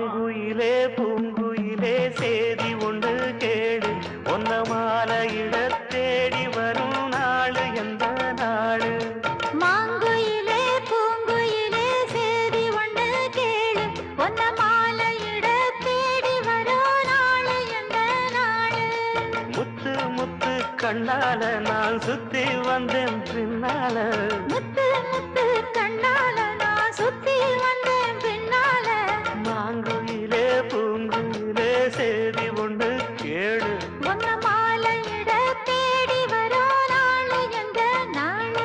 மாங்குயிலே பூங்குயிலே சேதி ஒன்று கேடு ஒன்ன மாலையிட தேடி வரும் நாடு எந்த நாடு மாங்குயிலே பூங்குயிலே சேதி ஒன்று கேடு ஒன்ன மாலையிட தேடி வரும் நாடு எந்த நாடு முத்து முத்து கண்ணால நான் சுத்தி வந்தேன் பின்னால முத்து முத்து கண்ணால நான் சுத்தி வந்தேன் பின்னால மாங்குயிலே பூங்குயிலே சேதி ஒன்று கேடு ஒன்ன மாலையிட தேடி வரும் நாடு எந்த நாடு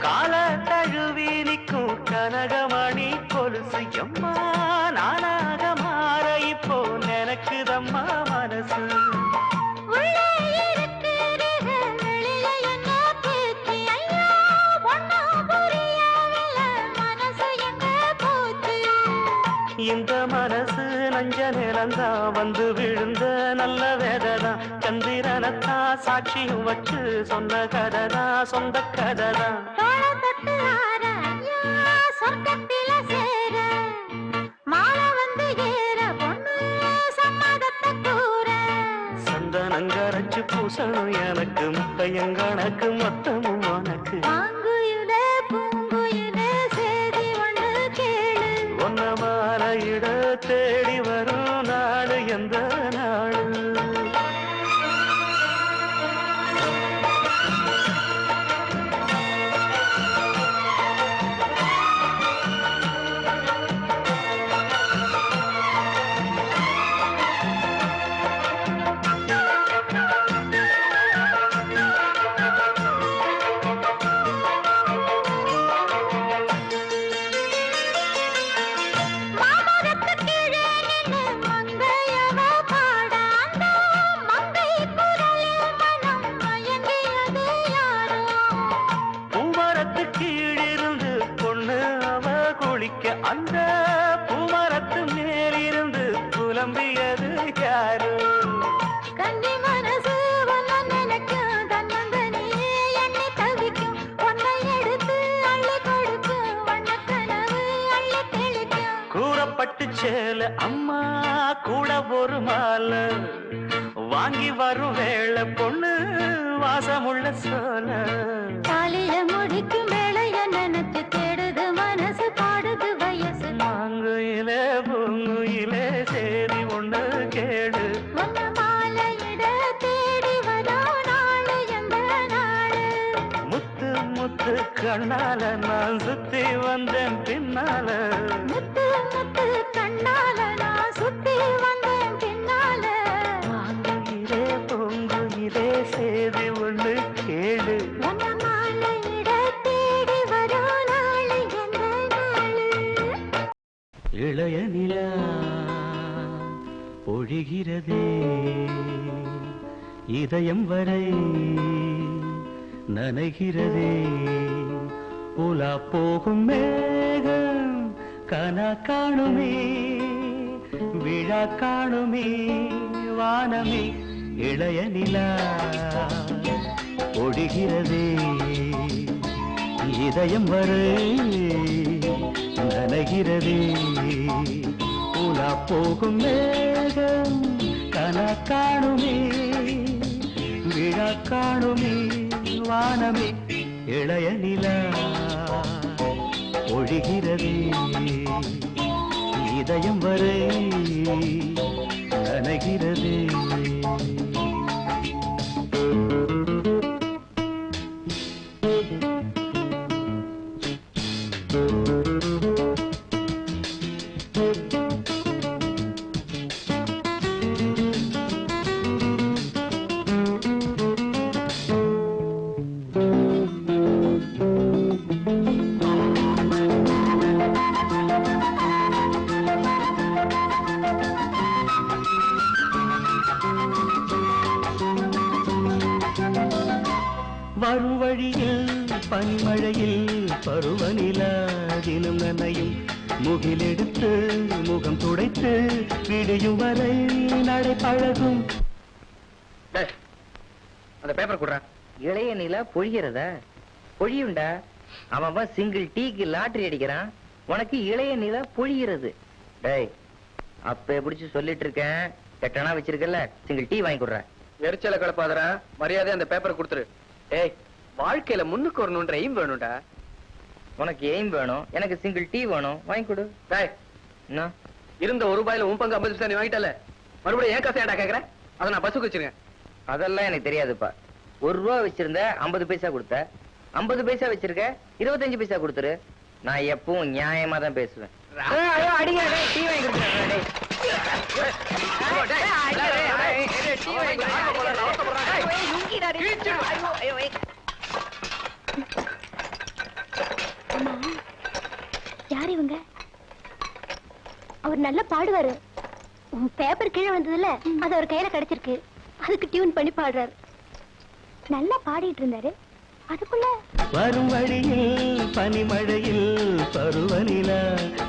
கால தழுவி நிற்கும் கனகமணி கொலுசு எம்மா நானாக மாற இப்போ நினைக்குதம்மா மனசு உள்ளே இருக்கிறது வெளியே என்ன பேச்சு ஐயா ஒன்னும் புரியவில்லை மனசு எங்க போச்சு இந்த மனசு நஞ்ச நிலந்தா வந்து விழுந்த நல்ல வேததான் சந்திரனத்தான் சாட்சியும் வச்சு சொன்ன கதைதான் சொந்த கதைதான் தோள தொட்டு ஆற ஐயா சொர்க்கத்தில சேர மாலை வந்து ஏற பொண்ணு சம்மதத்தை கூற சந்தனங்கரைச்சு பூசணும் எனக்கு முத்தையங்கணக்கு மொத்தமும் உனக்கு மாங்குயிலே பூங்குயிலே சேதி ஒன்று கேளு ஒன்ன மாலையிட தேடி வரும் நாடு எந்த நாடு மாமரத்து கீழே நின்னு மங்கையவ பாட அந்த மங்கை குரலில் மனம் மயங்கியது யாரோ பூமரத்து கீழிருந்து பொண்ணு அவ குளிக்க அந்த பூமரத்து மேலிருந்து புலம்பியது யாரு கன்னி மனசு ஒன்ன நினைக்கும் தன்னந்தனியே எண்ணி தவிக்கும் ஒன்னை எடுத்து அள்ளி கொடுக்கும் வண்ணக்கனவு அள்ளி தெளிக்கும் கூறப்பட்டு சேல அம்மா கூட ஒரு மாலை வாங்கி வரும் வேளை பொண்ணு வாசமுள்ள சோல தாலிய முடிக்கும் வேளைய நினைச்சு தேடுது மனசு பாடுது வயசு மாங்குயிலே பூங்குயிலே சேதி ஒண்ணு கேடு ஒன்ன மாலையிட தேடி வரோ நாடு எந்த நாடு முத்து முத்து கண்ணால நான் சுத்தி வந்தேன் பின்னால முத்து முத்து கண்ணால நான் சுத்தி வந்தேன் பின்னால மாங்குயிலே பூங்குயிலே சேதி ஒண்ணு கேடு ஒன்ன மாலையிட தேடி வரோ நாடு எந்த நாடு இளைய நிலா பொழிகிறதே இதயம் வரை நனைகிறதே உலா போகும் மேகம் கனா காணுமே விழா காணுமே வானமே இளைய நிலா பொழிகிறதே இதயம் வரை நனைகிறதே உலா போகும் மேகம் கனா காணுமே விழா காணுமே வானமே இளைய நிலா ஒழிகிறதே இதயம் வரை நனைகிறதே வரும் வழியில் பனிமழையில் பருவநிலா தினம் நனையும் முகிலெடுத்து முகம் துடைத்து விடியும் வரை நடை பழகும். அந்த பேப்பர் குடுறா. இளைய நிலா பொழிகிறதா? பொழியுண்டா. அவன் சிங்கிள் டீக்கு லாட்டரி அடிக்கிறான், உனக்கு இளைய நிலா பொழிகிறது. டேய், அப்ப பிடிச்சு சொல்லிட்டு இருக்கேன், கெட்டனா வச்சிருக்கல, சிங்கிள் டீ வாங்கி கொடுற. எரிச்சல கலப்பாதரா, மரியாதை அந்த பேப்பர் கொடுத்துரு. ஏய், வாழ்க்கையில முன்னுக்கு வரணும்ன்ற எய்ம் வேணும்டா. உனக்கு எய்ம் வேணும், எனக்கு சிங்கிள் டீ வேணும், வாங்கி கொடு. டேய், என்ன இருந்த ஒரு ரூபாயில உன் பங்கு 50 பைசா நீ வாங்கிட்டல, மறுபடியும் ஏன் காசு ஏன்டா கேக்குற? அதை நான் பஸ்ஸுக்கு வச்சிருக்கேன். அதெல்லாம் எனக்கு தெரியாதுப்பா. 1 ரூபா வச்சிருந்த 50 பைசா கொடுத்த, 50 பைசா வச்சிருக்க 25 பைசா கொடுத்துரு. நான் எப்பவும் நியாயமா தான் பேசுவேன். அடிங்க, டீ வாங்கி கொடுத்துறேன். யார் இவங்க? அவர் நல்லா பாடுவாரு. உன் பேப்பர் கீழே வந்ததுல அது அவர் கையில கிடைச்சிருக்கு, அதுக்கு டியூன் பண்ணி பாடுறாரு. நல்லா பாடிட்டு இருந்தாரு, அதுக்குள்ள வரும் வழியில் பனிமழையில் பருவநிலா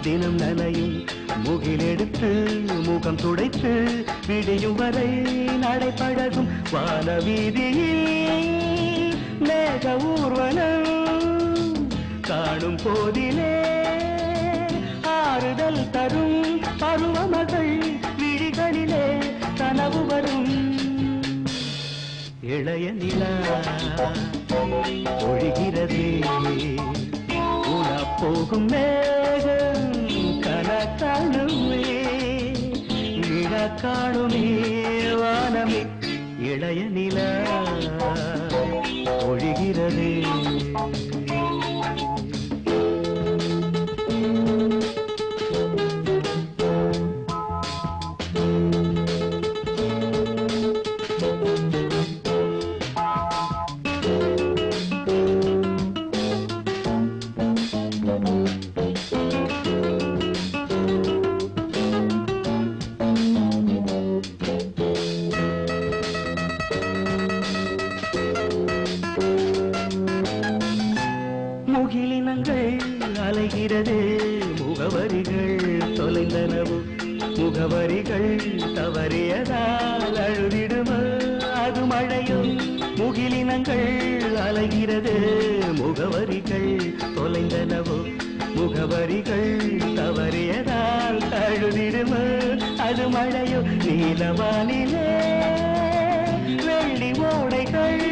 தினம் நனையும் முகிலெடுத்து முகம் துடைத்து விடியும் வரை நடை பழகும். வானவீதியில் மேக ஊர்வலம் காணும் போதிலே ஆறுதல் தரும் பருவமகள் விழிகளிலே கனவு வரும். இளைய நிலா ஒழிகிறது, உலா போகும் மேகம் கனக்காணுமே, விழா காணுமே வானமே. இளைய நிலா ஒழிகிறது. முகிலினங்கள் அலைகிறது, முகவரிகள் தொலைந்தனவு, முகவரிகள் தவறியதால் அழுதிடுமோ அது மழையோ. முகிலினங்கள் அலைகிறது, முகவரிகள் தொலைந்தனவு, முகவரிகள் தவறியதால் அழுதிடுமோ அது மழையோ. நீலவானிலே வெள்ளி ஓடைகள்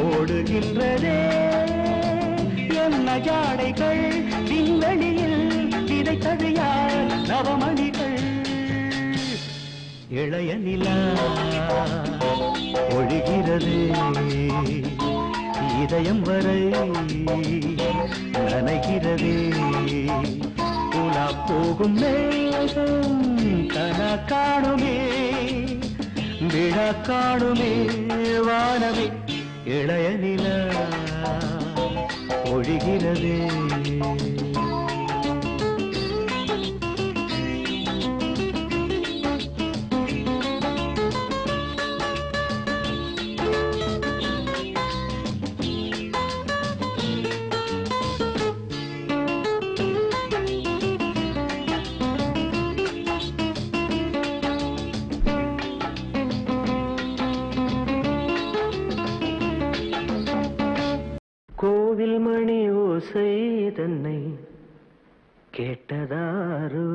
ஓடுகின்றதே, என்ன ஜாடைகள் விண்வெளியில் விதைத்தது யார் நவமணிகள். இளைய நிலா ஒழிகிறது, இதயம் வரை நனைகிறது. உலா போகும் மேகம் கனா காணுமே, விழா காணுமே வானமே. இளைய நிலா ஒழிகிறது. கோவில் மணி ஓசை தன்னை கேட்டதாரு,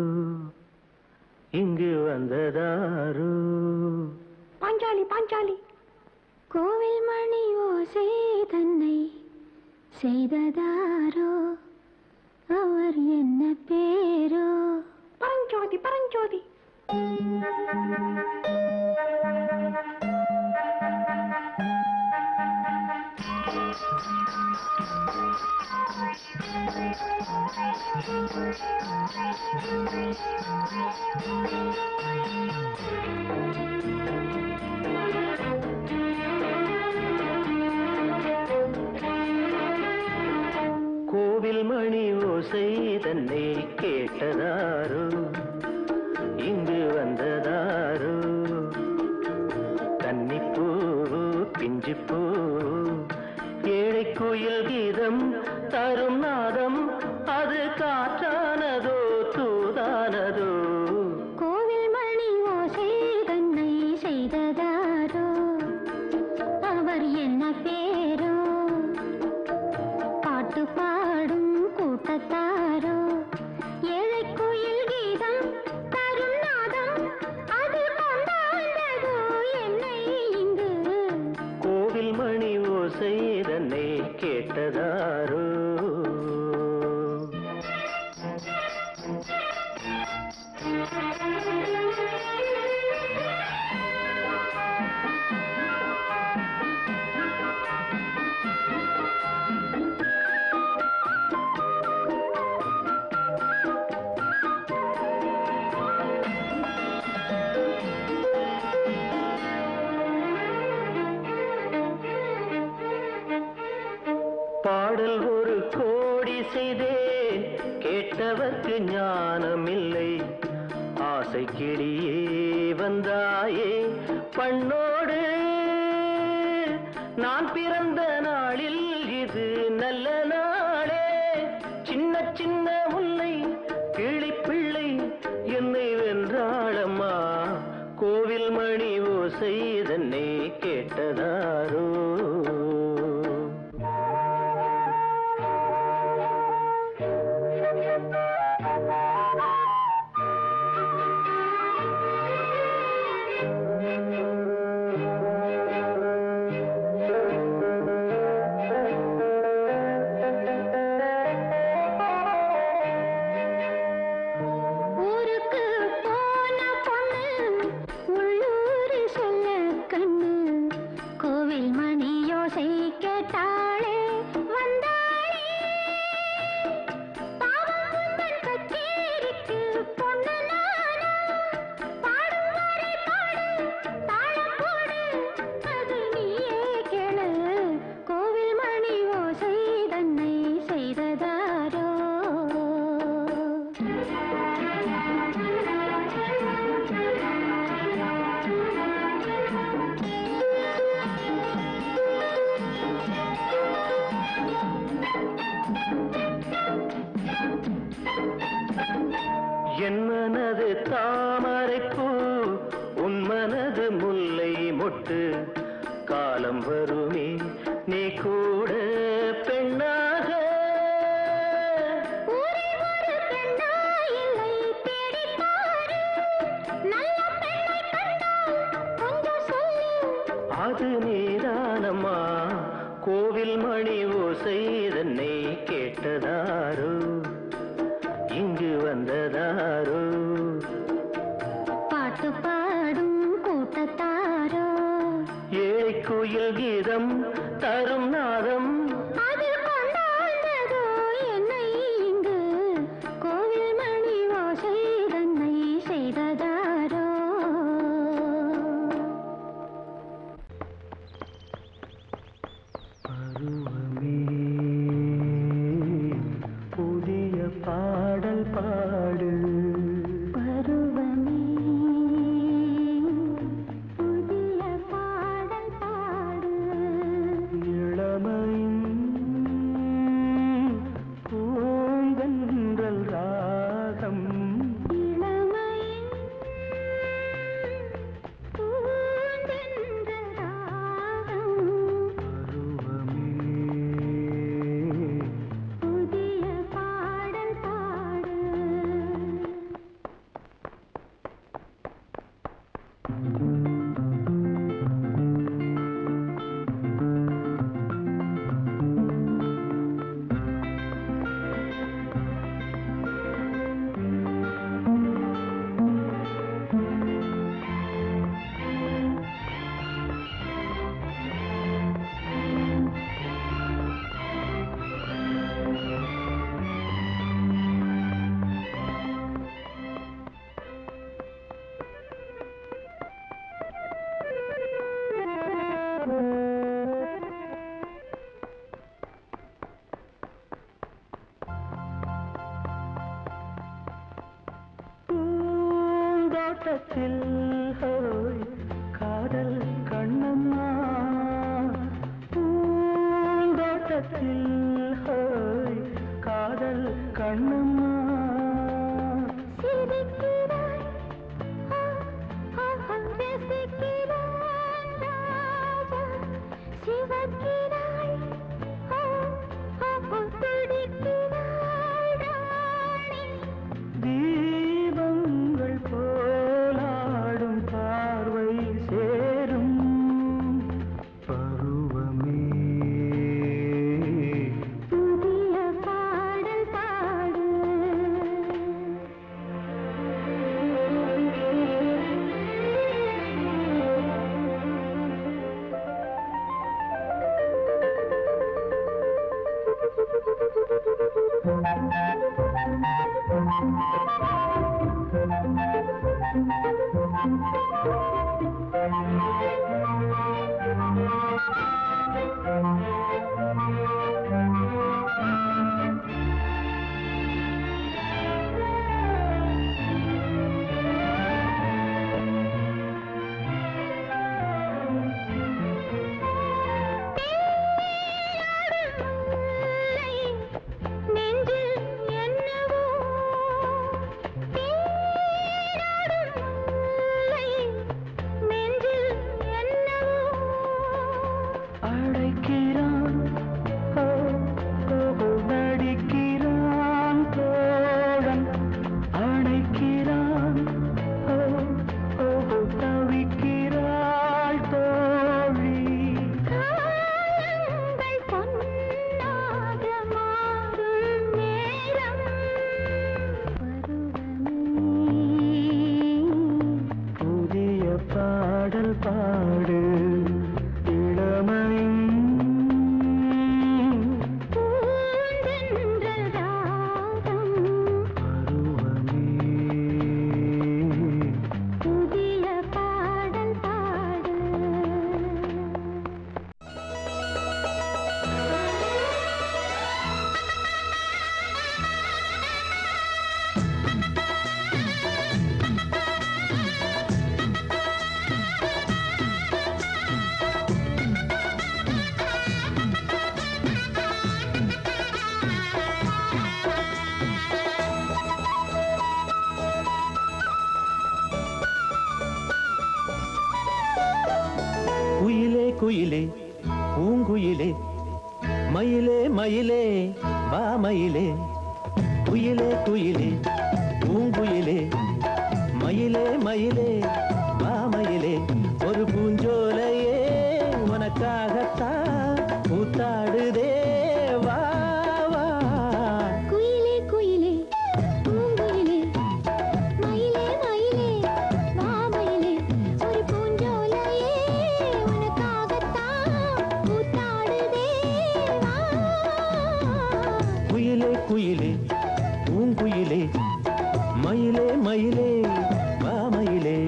இங்கு வந்ததாரு. பாஞ்சாலி பாஞ்சாலி. கோவில் மணி ஓசை தன்னை செய்ததாரோ, அவர் என்ன பேரோ? பரஞ்சோதி பரஞ்சோதி. கோவில் மணி ஓசை தன்னை கேட்டதாரோ, இங்கு வந்ததாரோ. கன்னிப்பூ பிஞ்சிப்பூ கீதம் தரும் நாதம் அது காற்றானதோ தூதானதோ கோவில் மணி ஓசை தன்னை செய்ததாரோ அவர் என்ன பேரோ பாட்டு பாடும் கூட்டத்தாரோ ஏழை கோயில் கீதம் தரும் நாதம் அது கொண்டாண்டதோ என்னை இங்கு கோவில் மணி ஓசை தன்னை கேட்டதாரோ பாடல் ஒரு கோடி செய்தேன் கேட்டவர்க்கு ஞானமில்லை ஆசை கிளியே வந்தாயே பண்ணோடு நான் பிறந்த நாளில் இது நல்ல நாளே சின்ன சின்ன முல்லை கிளிப்பிள்ளை என்னை வென்றாளம்மா கோவில் மணி ஓசை தன்னை கேட்டதாரோ ஊருக்கு போன பொண்ணு உள்ளூர் சொல்ல கண்ணு கோவில் மணி யோசை கேட்டாளே வந்தாளே பாவம் உந்தன் கச்சேரிக்கு பொண்ணு நானா பாடும் வரை பாடு தாளம் போடு அது நீயே கேளு கோவில் மணி ஓசை தன்னை செய்ததாரோ என் மனது தாமரைப்பூ உன் மனது முல்லை மொட்டு காலம் வருமே நீ கூட பெண்ணாக ஊரே ஒரு பெண்ணா இல்லை தேடிப் பாரு நல்ல பெண்ணை கண்டால் கொஞ்சம் சொல்லு அது நீதானம்மா கோவில் மணி ஓசை தன்னை கேட்டதாரோ இங்கு வந்ததாரோ பாட்டு பாடும் கூட்டத்தாரோ ஏழை கோயில் கீதம் தரும் நாதம் அது கொண்டாண்டதோ என்னை இங்கு கோவில் மணி ஓசை தன்னை செய்ததாரோ பருவமே புதிய பாடல் பாடு பருவமே புதிய பாடல் பாடு இளமையின் வைக்கிறாள் ஓ ஓ துடிக்கிறாள் ராணி தீபங்கள் போலாடும் பார்வை சேரும் பருவமே புதிய பாடல் பாடு நெஞ்சில் என்னவோ தேடாடும் முல்லை நெஞ்சில் என்னவோ அழைக்கிறான் ஓ ஓ நடிக்கிறான் தோழன் அணைக்கிறான் ஓ ஓ தவிக்கிறாள் தோழி காலங்கள் பொன்னாக மாறும் நேரம் பருவமே புதிய பாடல் பாடு இளமையின் பூந்தென்றல் ராகம் பருவமே புதிய பாடல் பாடு குயிலே குயிலே பூங்குயிலே மயிலே மயிலே வா மயிலே குயிலே குயிலே பூங்குயிலே மயிலே மயிலே வா மயிலே ஒரு பூஞ்சோலையே உனக்காகத்தான் கூத்தாடுதே வா வா குயிலே குயிலே பூங்குயிலே மயிலே மயிலே வா மயிலே ஒரு பூஞ்சோலையே உனக்காகத்தான் கூத்தாடுதே வா குயிலே குயிலே பூங்குயிலே மயிலே மயிலே வா மயிலே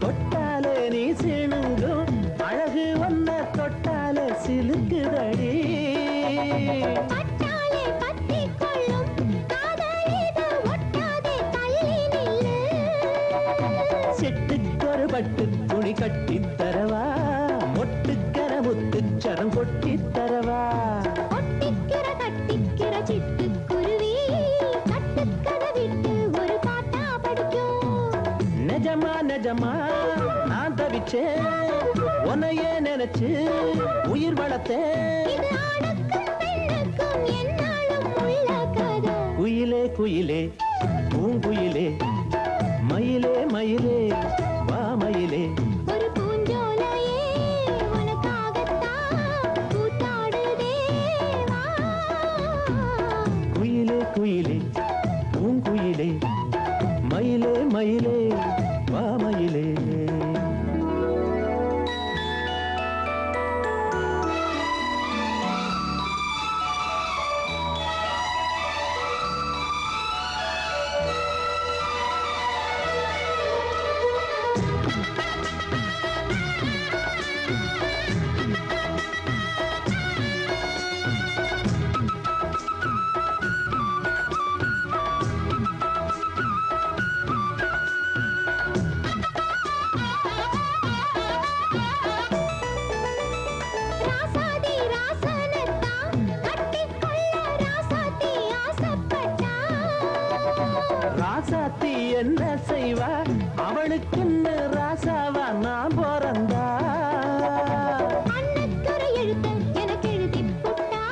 தொட்டாலே நீ சிணுங்கும் அழகு வந்த தொட்டாலே சிலுக்குதடி பட்டாலே பத்திக் கொள்ளும் காதலிது ஒட்டாதே தள்ளி நில்லு சிட்டுக்கொரு பட்டு துணி கட்டித் தரவா மொட்டுக்கர முத்துச்சரம் கொட்டித் தரவா ஒட்டிக்கிற கட்டிக்கிற சிட்டுக்குருவி கட்டுக்கதை விட்டு ஒரு பாட்டா படிக்கும் நிஜமா நிஜமா நான் தவிச்சேன் உன்னையே நினைச்சு உயிர் வளர்த்தேன் இது ஆணுக்கும் பெண்ணுக்கும் என்னாலும் உள்ள கதை குயிலே குயிலே பூங்குயிலே மயிலே மயிலே வா மயிலே ஒரு பூஞ்சோலையே உனக்காகத்தான் கூத்தாடுதே வா குயிலே குயிலே பூங்குயிலே மயிலே மயிலே வா மயிலே அவளுக்குன்னு ராசாவா நான் பிறந்தா அன்னக்கரை எழுத்த எனக்கு எழுதி புட்டா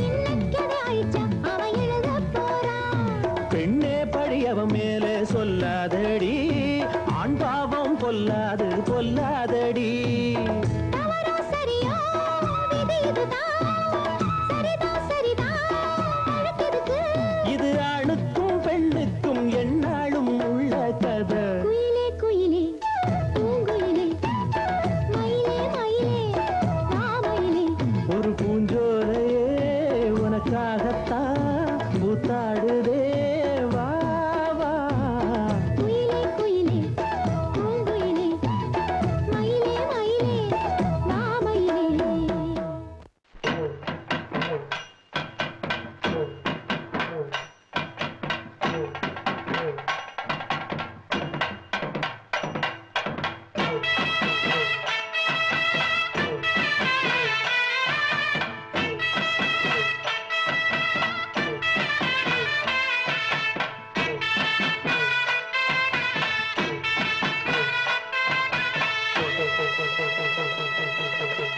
இன்னக்கதை அழிச்சா அவன் எழுத போறான் பெண்ணே பழியவன் மேலே சொல்லாதடி ஆண் பாவம் பொல்லாது பொல்லாதடி தவறோ சரியோ விதி இதுதான் சரிதான் சரிதான் அழுத்ததுக்கு இது ஆணுக்கும் பெண்ணுக்கும் எந்நாளும் உள்ள கதை குயிலே குயிலே பூங்குயிலே மயிலே மயிலே ராமயிலே ஒரு பூஞ்சோலையே உனக்காகத்தான் பூத்தாடுதே வா வா குயிலே குயிலே பூங்குயிலே மயிலே மயிலே ராமயிலே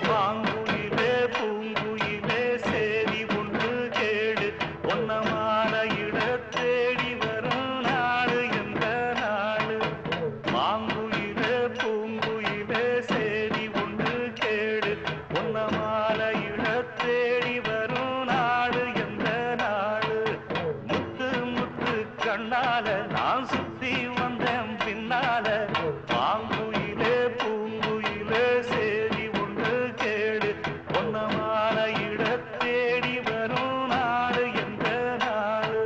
பாங்குயிலே பூங்குயிலே சேரி ஒன்று கேடு ஒன்னமான இட தேடி வரும் நாடு எந்த நாடு பாங்குயிலே பூங்குயிலே சேரி ஒன்று கேடு ஒன்னமான இட தேடி வரும் நாடு எந்த நாடு முத்து முத்து கண்ணால நான் சுத்தி வந்தேன் பின்னால பாங்குயிலே பூங்குயிலே சேரி ஒன்று கேடு ஒன்னமான இட தேடி வரும் நாடு எந்த நாடு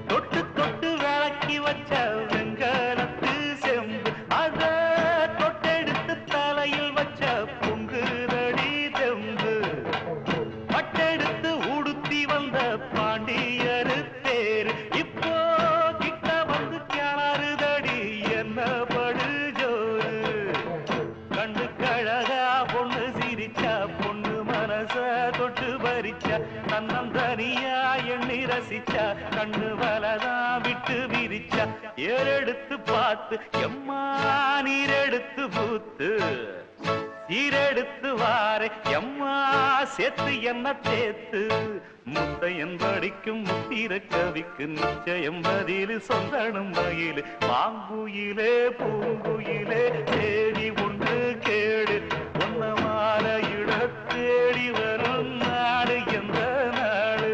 தொட்டு தொட்டு விளக்கி வச்ச வெங்கலத்து செம்பு அத தொட்டெடுத்து தலையில் வச்ச பொங்குதடி தெம்பு பட்டெடுத்து உடுத்தி வந்த பாண்டியரு தேரு இப்போ கிட்ட வந்து கிணறுதடி என்ன படு ஜோரு கண்டு கழகா பொண்ணு சிரிச்சா பொண்ணு மனச தொட்டு பறிச்சா தன்னந்தனியா எண்ணி ரசிச்சா கண்ணு வலதான் விட்டு விரிச்சா ஏறெடுத்து பார்த்து எம்மா நீரெடுத்து பூத்து சீரெடுத்து வாரே எம்மா சேர்த்து என்ன தேத்து முத்தையன் படிக்கும் முத்திர கவிக்கு நிச்சயம் பதில் சொந்தனும் மயிலு பாங்குயிலே பூங்குயிலே தேடி ஒன்று கேடு ஒன்னமான இட தேடி வரும் நாடு எந்த நாடு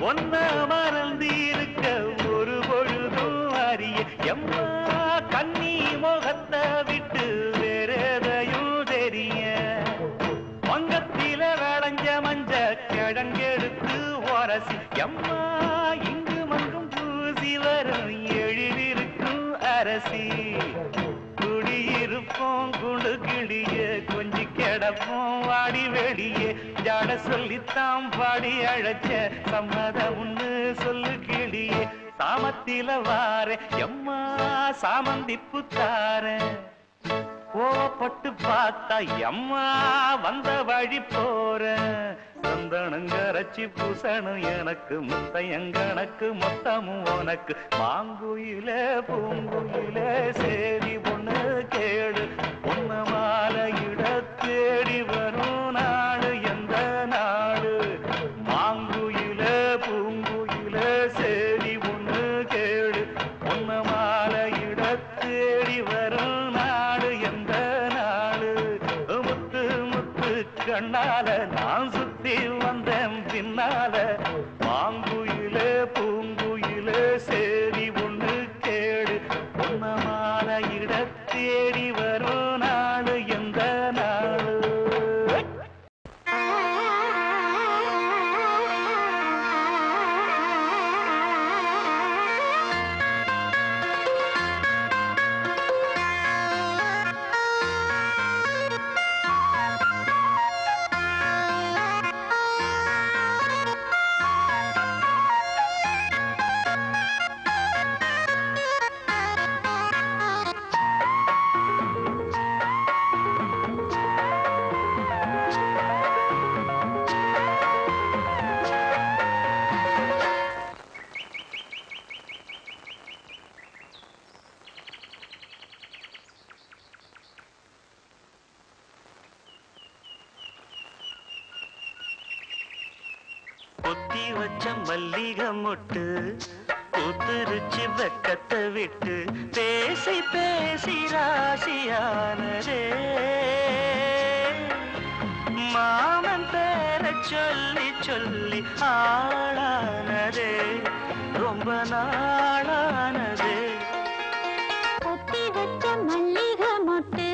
ஒன்ன மறந்து இருக்க ஒரு பொழுதும் அறிய எம்மா கண்ணி முகத்தை விட்டு வேறெதையும் தெரிய வங்கத்தில விளைஞ்ச மஞ்ச கிழங்கெடுத்து உரசி எம்மா இங்கு மங்கும் பூசி வரும் எழிலிருக்கும் அரசி குடியிருப்போம் குண்டு கிளிய கொஞ்சி கிடப்போம் வாடி வெளியே ஜாட சொல்லித்தான் பாடி அழைச்ச சம்மதம் ஒண்ணு சொல்லு கிளியே சாமத்தில வார எம்மா சாமந்திப்பு தார கோவப்பட்டு பார்த்தா எம்மா வந்த வழி போற சந்தனங்கரைச்சி பூசணும் எனக்கு முத்தையங்கணக்கு மொத்தமும் உனக்கு மாங்குயிலே பூங்குயிலே சேரி பொண்ணு கேடு பொன்ன மாலையிட தேடி வரும் நாடு எந்த நாடு பின்னால மாங்குயிலே பூங்குயிலே சேரி ஒண்ணு கேடு பொன்ன மாலையிட தேடி வரும் நாடு எந்த நாடு பொத்தி வச்ச மல்லிகை மொட்டு பூத்துருச்சு வெக்கத்தை விட்டு பேசி பேசி ராசியானதே மாமன் பேர சொல்லி சொல்லி ஆளானதே ரொம்ப நாளானதே பொத்தி வச்ச மல்லிகை மொட்டு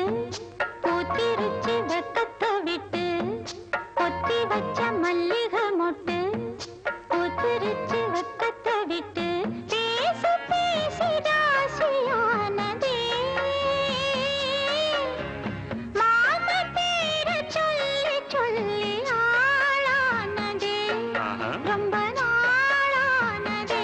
பூத்திருச்சு வெக்கத்தை விட்டு பொத்தி வச்ச மல்லிகை மொட்டு பூத்திருச்சு வெக்கத்தை விட்டு பேசி பேசி ராசியானதே மாம பேர சொல்லி சொல்லி ஆளானதே ரொம்ப நாளானதே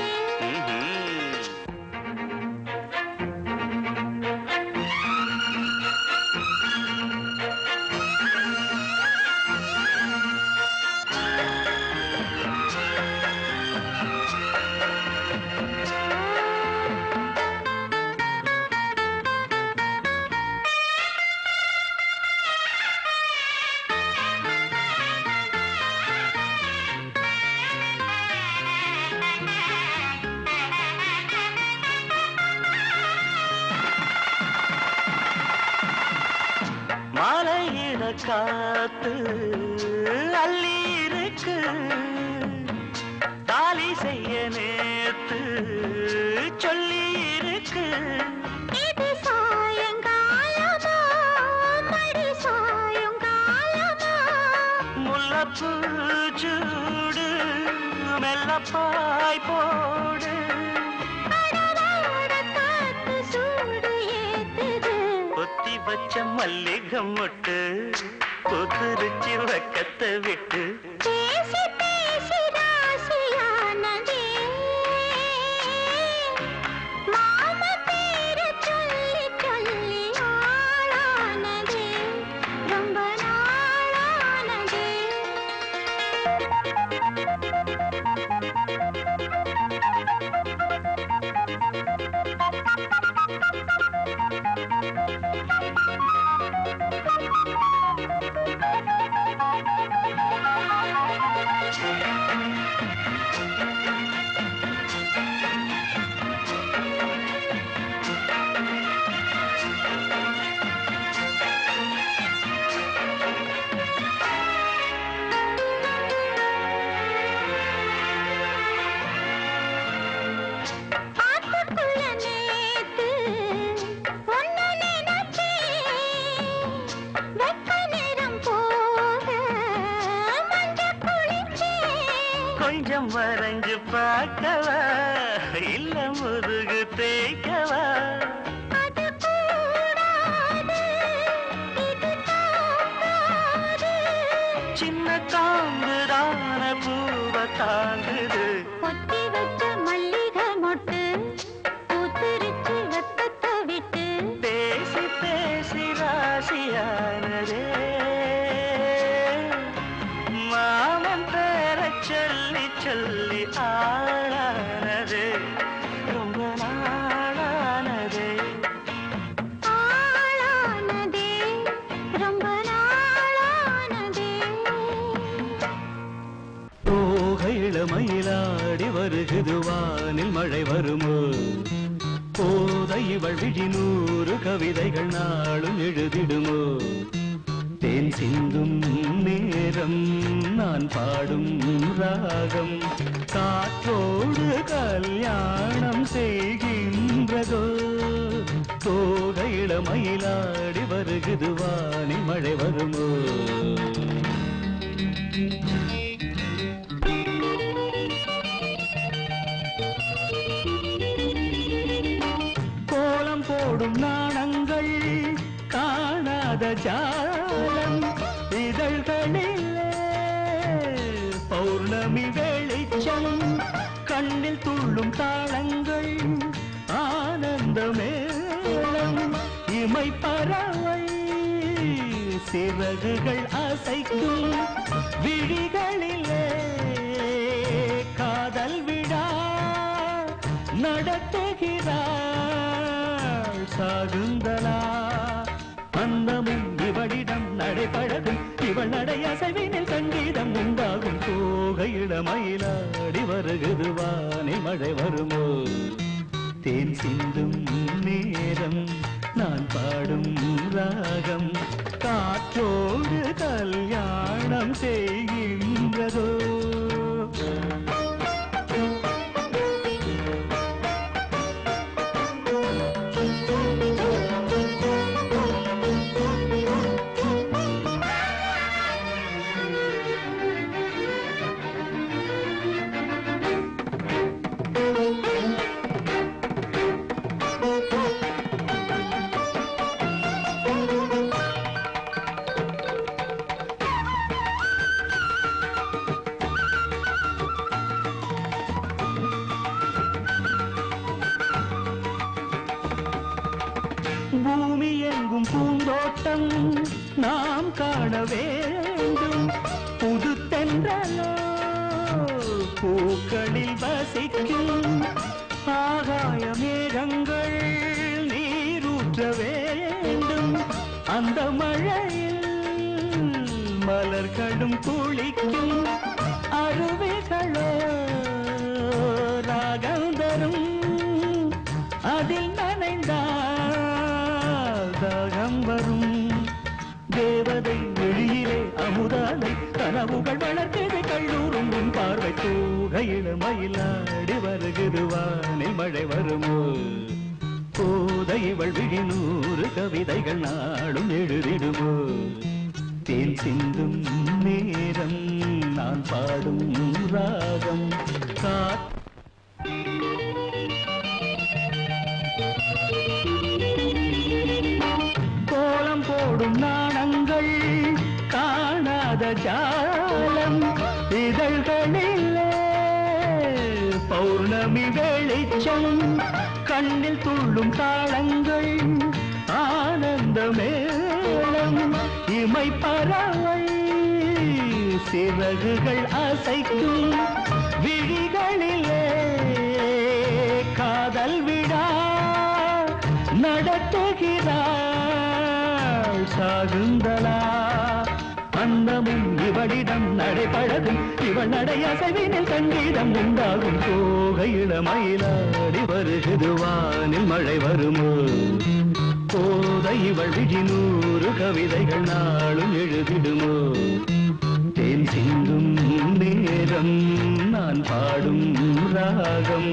மாலையிட காத்து அள்ளி இருக்கு தாலி செய்ய நேத்து சொல்லி இருக்கு இது சாயங்காலமா மடி சாயங்காலமா முல்லப்பூ சூடு மெல்லப்பாய் போடு அடராட காத்து சூடு ஏத்துது பொத்தி வச்ச மல்லிகை மொட்டு பூத்துருச்சு வெக்கத்தை விட்டு பேசி பேசி ராசியானதே மாம பேர சொல்லி சொல்லி ஆளானதே ரொம்ப நாளானதே ஆத்துக்குள்ள நேத்து ஒன்னு நினைச்சேன் வெக்க நேரம் போக மஞ்ச குளிச்சேன் கொஞ்சம் வரைஞ்சு பார்க்கவா இல்ல முதுகு தேய்க்கவா அது கூடாது இது தாங்காது சின்ன காம்புதான பூவ தாங்குது பொத்தி வச்ச மல்லிகை மொட்டு பூத்திருச்சு வெக்கத்தை விட்டு பேசி பேசி ராசியானதே மாமன் பேர சொல்லி சொல்லி ஆளானதே ரொம்ப நாளானதே ஆளானதே ரொம்ப நாளானதே போகையில மயிலாடி வருகுது வானில் மழை வருமோ போதை இவள் விழி 100 கவிதைகள் நாளும் எழுதிடுமோ தேன் சிந்தும் நேரம் நான் பாடும் ராகம் காற்றோடு கல்யாணம் செய்கின்றதோ தோகையில மயிலாடி வருகுது வானில் மழை வருமோ கோலம் போடும் நாணங்கள் காணாத ஜாலம் இதழ்களிலே பௌர்ணமி வெளிச்சம் கண்ணில் துள்ளும் தாளங்கள் ஆனந்த மேளம் இமை பறவை சிறகுகள் அசைக்கும் விழிகளிலே காதல் விழா நடத்துகிறாள் சாகுந்தலா அந்தமும் இவளிடம் நடைபழகும் இவள் நடை அசைவினில் சங்கீதம் உண்டாகும் தோகையிட மயிலாடி வருகுது வானில் மழை வருமோ தேன் சிந்தும் நேரம் நான் பாடும் ராகம் காற்றோடு கல்யாணம் செய்கின்றதோ பூமி எங்கும் பூந்தோட்டம் நாம் காண வேண்டும் புது தென்றலோ பூக்களில் வசிக்கும் ஆகாய மேகங்கள் நீரூற்ற வேண்டும் அந்த மழையில் மலர்களும் குளிக்கும் அருவிகளோ ராகம் தரும் அதில் நனைந்தால் தாகம் வரும் தேவதை வெளியிலே அமுதானை கனவுகள் வளர்த்தது கல்லூரும் உன் பார்வை தூகையில மயிலாடி வருகுது வானில் மழை வருமோ போதை இவள் விழி 100 கவிதைகள் நாடும் எழுதிடுமோ தேன் சிந்தும் நேரம் நான் பாடும் ராகம் கோலம் போடும் நாணங்கள் காணாத ஜாலம் இதழ்களிலே பௌர்ணமி வெளிச்சம் கண்ணில் துள்ளும் தாளங்கள் ஆனந்த மேளம் இமை பறவை சிறகுகள் அசைக்கும் விழிகளிலே காதல் விழா நடத்துகிறாள் சாகுந்தலா அந்தமும் இவளிடம் நடைபழகும் இவள் நடை அசைவினில் சங்கீதம் உண்டாகும் தோகையில மயிலாடி வருகுது வானில் மழை வருமோ போதை இவள் விழி 100 கவிதைகள் நாளும் எழுதிடுமோ தேன் சிந்தும் நேரம் நான் பாடும் ராகம்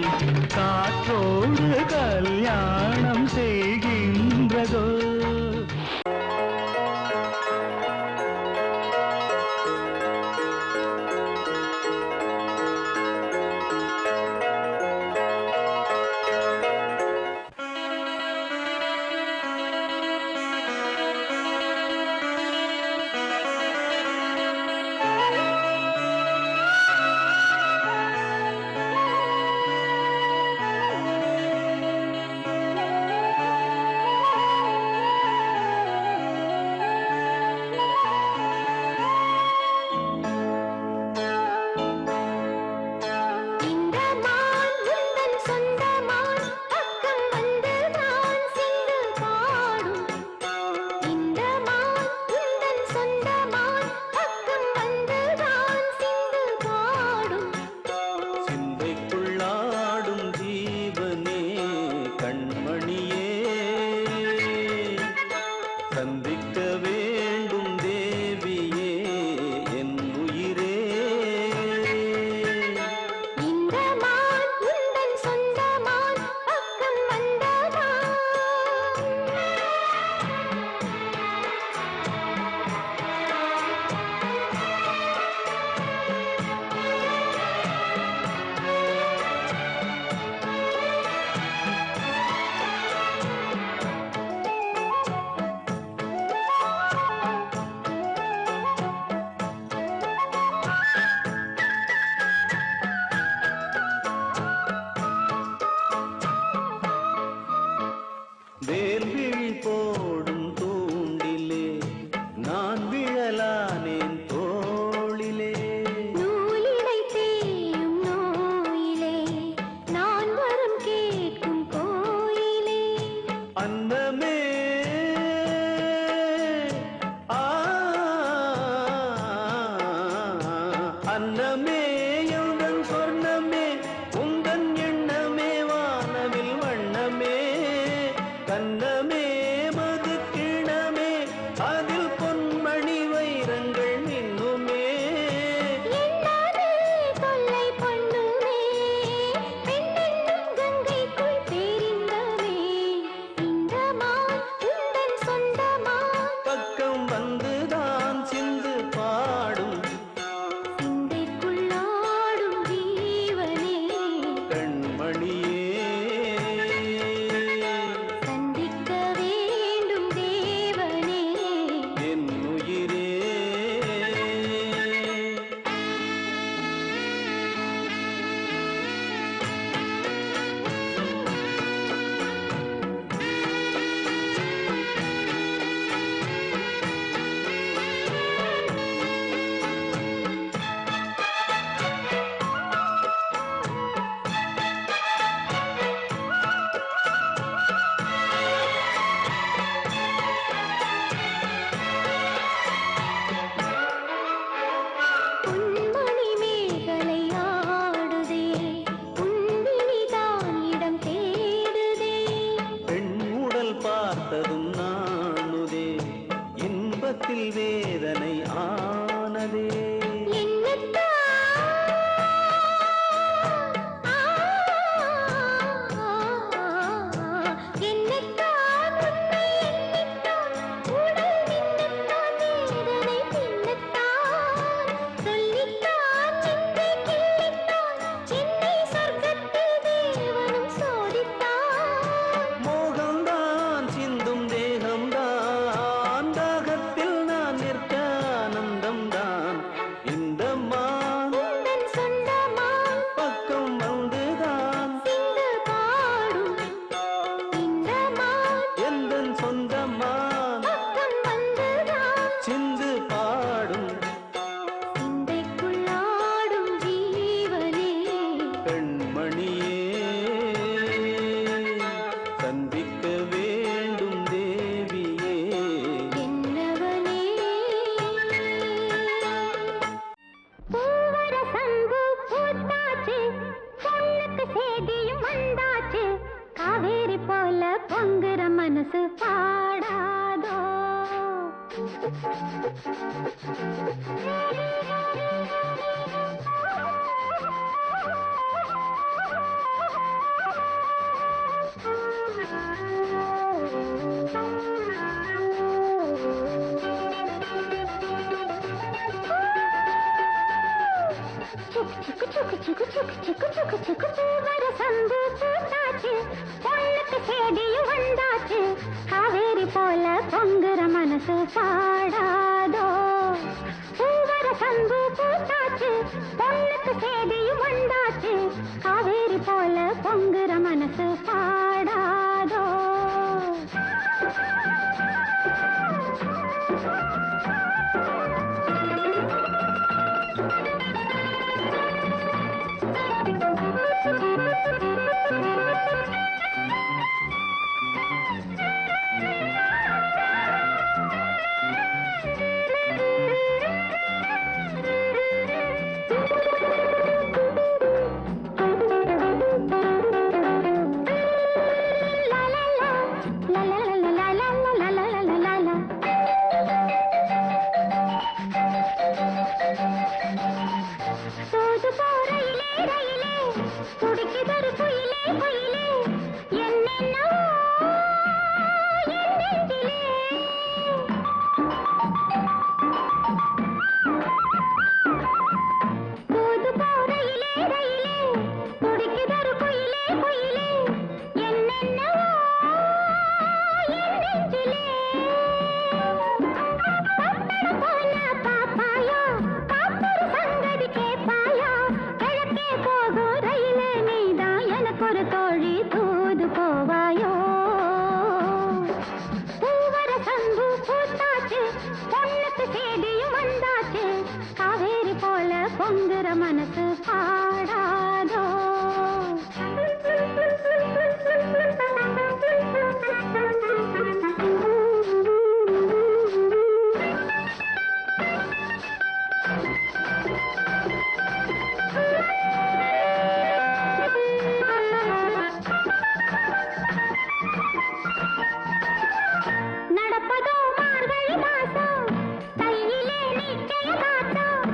காற்றோடு கல்யாணம் செய்கின்றதோ வந்தாச்சு பொண்ணுக்கு சேதியும் வந்தாச்சு காவேரி போல பொங்குற மனசு பாடாதோ காவேரி போல பொங்குற மனசு பாடாதோ பூவர சம்பு பூத்தாச்சு பொண்ணுக்கு சேதியும் வந்தாச்சு காவேரி போல பொங்குற மனசு பாடாதோ பொங்குற மனசு பாடாதோ நடப்பதோ மார்கழி மாசம் கையிலே நிச்சயதார்த்தம்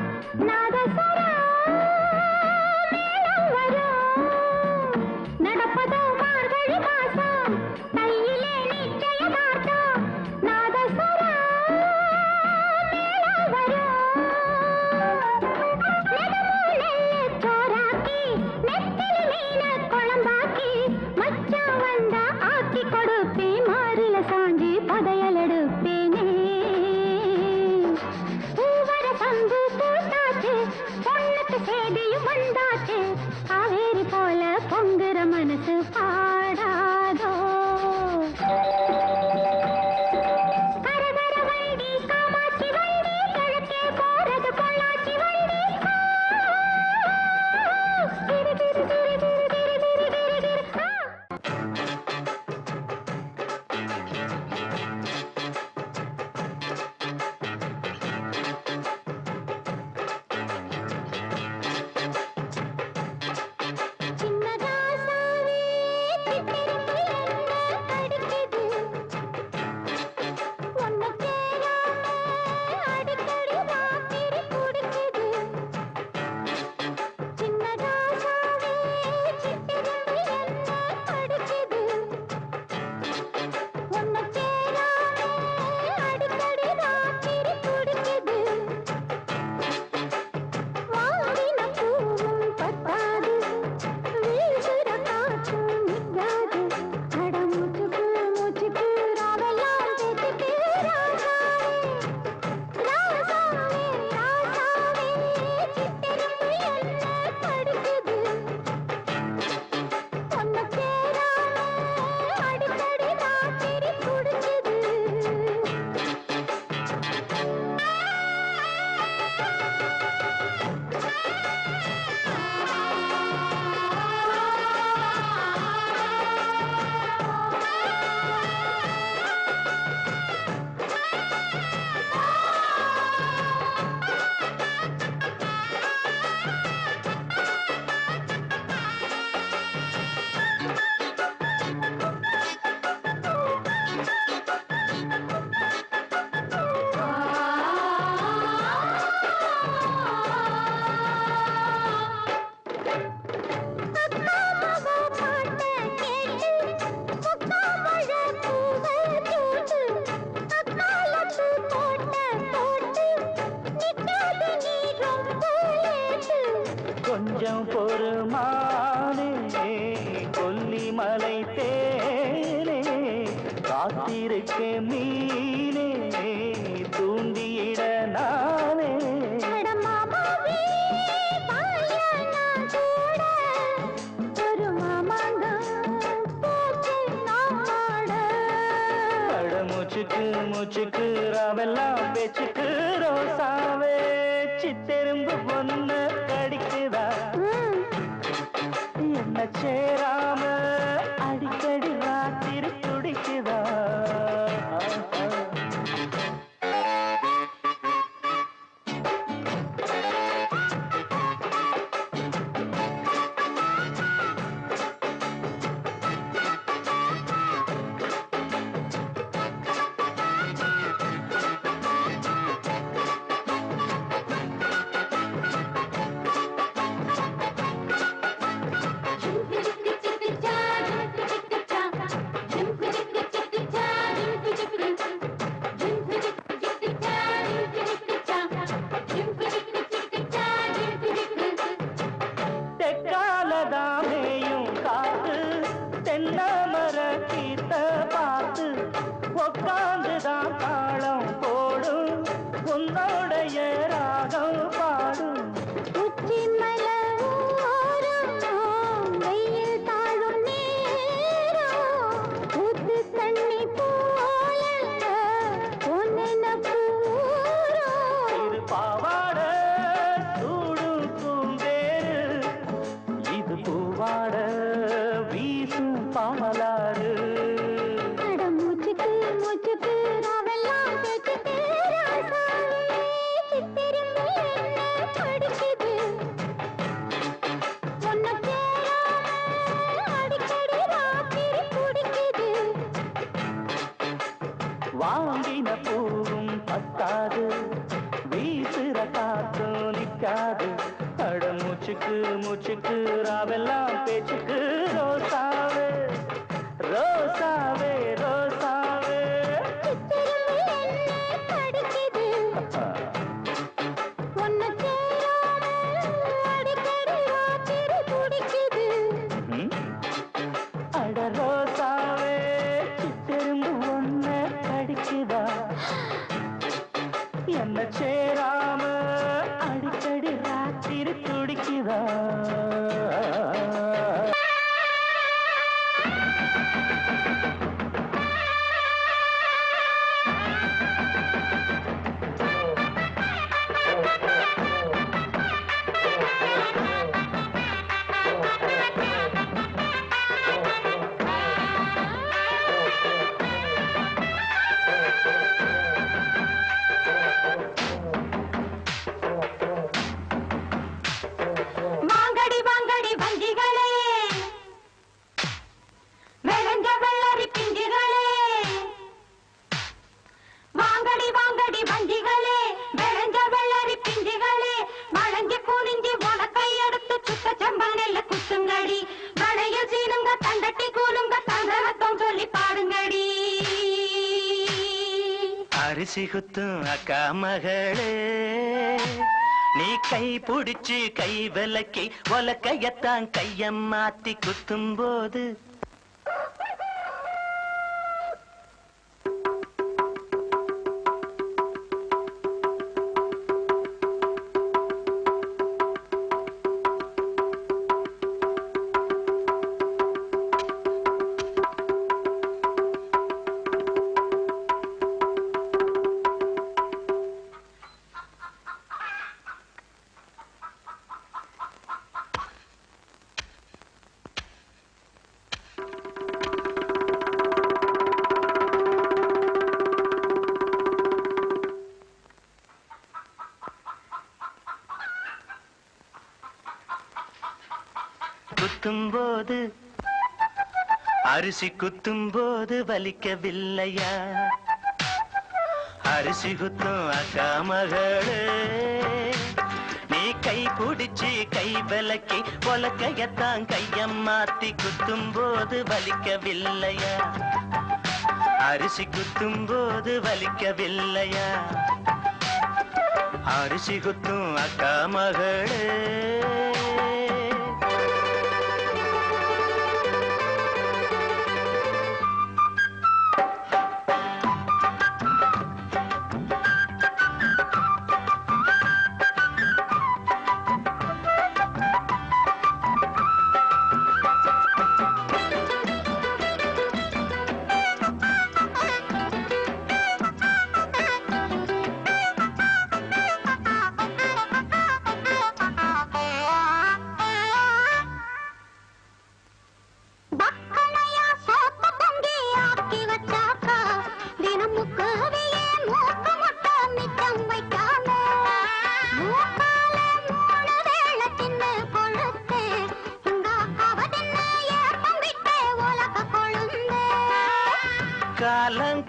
நடப்பதோ மார்கழி மாசம் கையிலே நிச்சயதார்த்தம் நாதஸ்வர மேளம் வரும் சோறாக்கி நெத்திலி மீன குழம்பாக்கி மச்சான் வந்தா ஆக்கி கொடுப்பே மாறில சாஞ்சி பதையல் எடுப்பேனே பூவர சம்பு பூத்தாச்சு பொண்ணுக்கு சேதியும் வந்தாச்சு காவேரி போல பொங்குற மனசு பாடாதோ கரகர வண்டி காமாட்சி வண்டி கிழக்கே போறது பொள்ளாச்சி வண்டி கிரு கிரு கிரு கிரு கிரு கிரு கிரு கிரு சின்னதாசாவே சித்திரத்தில் கொஞ்சம் பொறுமானே கொல்லிமலை தேனே காத்திருக்க மீனே தூண்டியிட நானே மூச்சுக்கு மூச்சுக்கு ராவெல்லாம் பேச்சுக்கு ரோசாவே சித்தெரும்பு பொண்ணு கடிக்குதா என்ன சேராம அடிக்கடி ராத்திரி துடிக்குதா தெக்காலதாமேயும் காத்து தென்னமர கீத்த பார்த்து உக்காந்துதான் தாளம் போடும் உன்னோடைய ராகம் பாடும் இது பாவாட சூடும் பூந்தேரு இது பூவாட வீசும் பாலாறு வாங்கின பூவும் பத்தாது வீசுற காத்தும் நிற்காது அட மூச்சுக்கு மூச்சுக்கு ராவெல்லாம் பேச்சுக்கு ரோசாவே ரோசாவே ரோசாவே அட ரோசாவே சித்தெரும்பு ஒன்ன கடிக்குதா என்ன சேராம அடிக்கடி ராத்திரி துடிக்குதா அரிசி குத்தும் அக்கா மகளே நீ கை பிடிச்சு கை விலக்கி உலக்கையத்தான் கையம் மாத்தி குத்தும் போது குத்தும்போது அரிசி குத்தும்போது வலிக்கவில்லையா அரிசி குத்தும் அக்கா மகளே நீ கை பிடிச்சு கை விலக்கி உலக்கையத்தான் கையம் மாத்தி குத்தும்போது வலிக்கவில்லையா அரிசி குத்தும்போது வலிக்கவில்லையா அரிசி குத்தும் அக்கா மகளே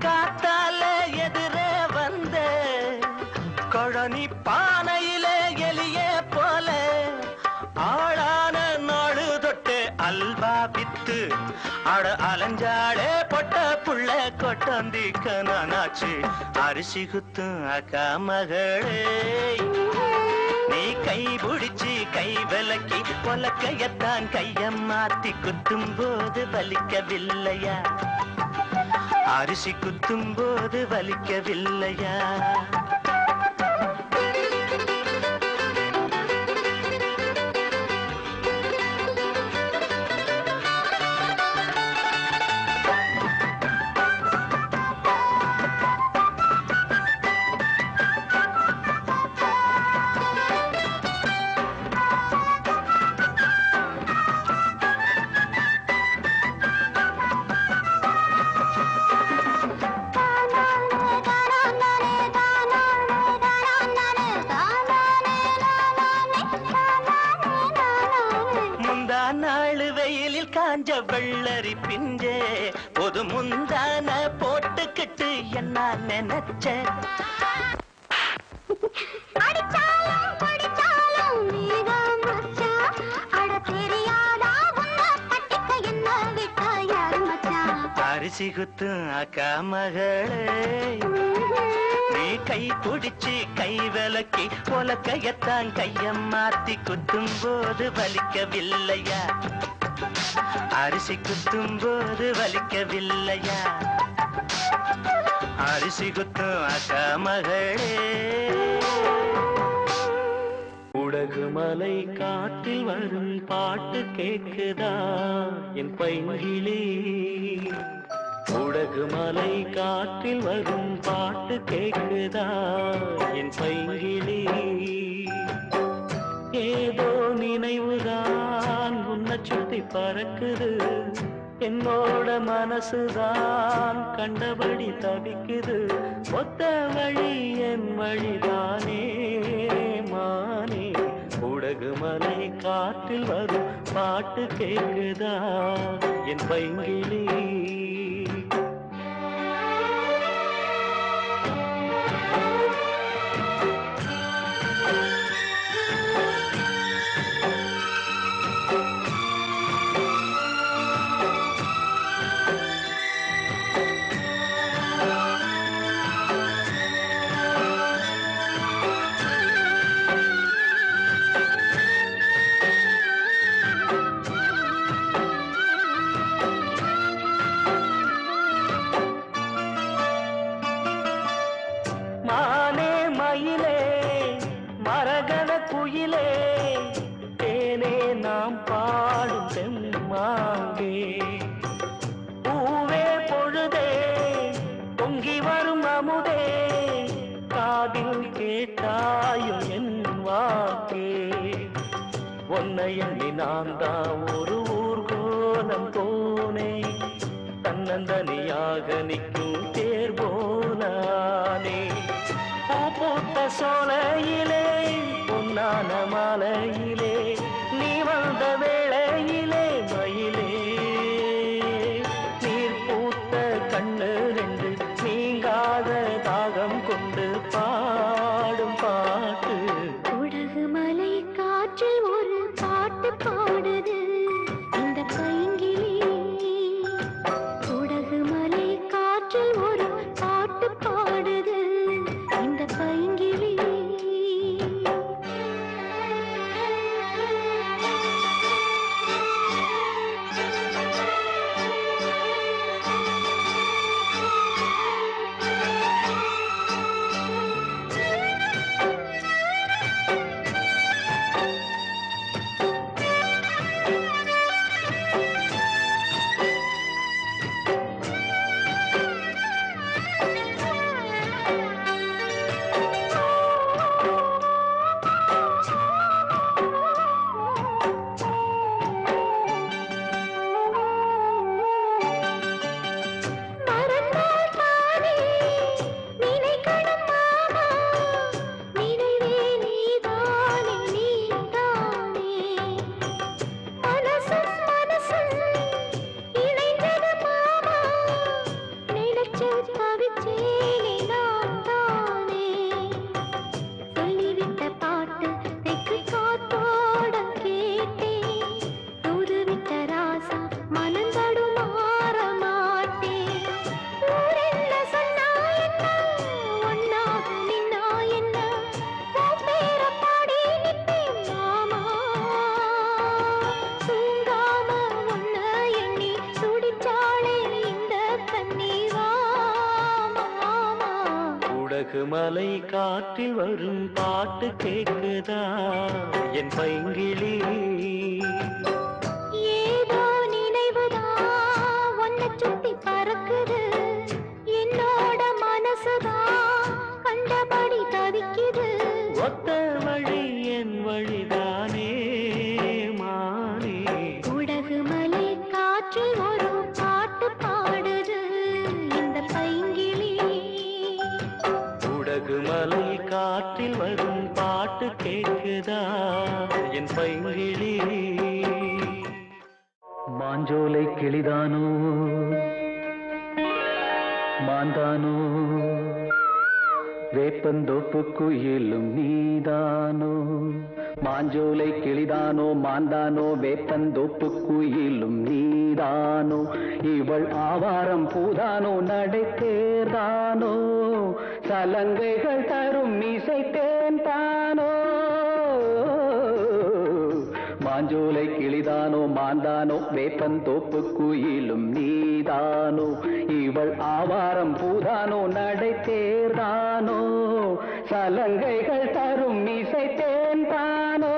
காத்தால எதிரே வந்த கழனி பானையிலே எலியே போல ஆளான நாடு தொட்டு அல்வா வித்து அட அலஞ்சாடே பொட்ட புள்ள கொட்டாந்திக்க நானாச்சு அரிசி குத்தும் அக்கா மகளே நீ கை பிடிச்சி கை விலக்கி பொலக்கையத்தான் கைய மாத்தி குத்தும் போது வலிக்கவில்லையா அரிசி குத்தும் போது வலிக்கவில்லையா காஞ்ச வெள்ளரி பிஞ்சே பொது முந்தான போட்டுக்கிட்டு என்ன நினைச்ச அரிசி குத்தும் அக்கா மகளே நீ கை பிடிச்சு கை விலக்கி பொலக்கையத்தான் கைய மாத்தி குத்தும் போது வலிக்கவில்லையா அரிசி குத்தும் போது வலிக்கவில்லையா அரிசி குத்தும் அக்கா மகளே உடகு மலை காட்டில் வரும் பாட்டு கேக்குதா என் பைங்கிளி உடகு மலை காற்றில் வரும் பாட்டு கேக்குதா என் பைங்கிளி ஏதோ நினைவுதான் உன்னை சுத்தி பறக்குது என்னோட மனசுதான் கண்டபடி தவிக்குது ஒத்த வழி என் வழிதானே மானே உடகு மலை காற்றில் வரும் பாட்டு கேக்குதா என் பைங்கிளி நான் தான் ஒரு ஊர்கோலம் போனே தன்னந்தனியாக நிற்கும் தேர் போனானே பூத்த சோலையிலே பொன்னான மாலையிலே நீ வந்த வேளையிலே மயிலே நீர் பூத்த கண்ணு ரெண்டு நீங்காத தாகம் கொண்டு பாடும் பாட்டு உடகு மலை காற்றில் ஒரு பாட்டு பாடுது இந்த பைங்கிளி உடகு மலை காற்றில் ஒரு பாட்டு பாடுது இந்த பைங்கிளி உடகு மலை காற்றில் வரும் பாட்டு கேக்குதா என் பைங்கிளி ஏதோ நினைவுதான் உன்னை சுத்தி பறக்குது என்னோட மனசுதான் கண்டபடி தவிக்குது ஒத்த வழி என் வழிதானே மானே உடகு மலை காற்றில் ஒரு பாட்டு பாடுது இந்த பைங்கிளி உடகு மலை காற்றில் வரும் பாட்டு கேக்குதா என் பைங்கிளி மாஞ்சோலை கிளிதானோ மாந்தானோ வேப்பந்தோப்பு குயிலும் நீதானோ மாஞ்சோலை கிளிதானோ மாந்தானோ வேப்பந்தோப்பு குயிலும் நீதானோ இவள் ஆவாரம் பூதானோ நடை தேர்தானோ சலங்கைகள் தரும் மீசை தேன் தானோ மாஞ்சோலை கிளிதானோ மாந்தானோ வேப்பந்தோப்பு குயிலும் நீதானோ இவள் ஆவாரம் பூதானோ நடை தேர்தானோ சலங்கைகள் தரும் மீசை தேன் தானோ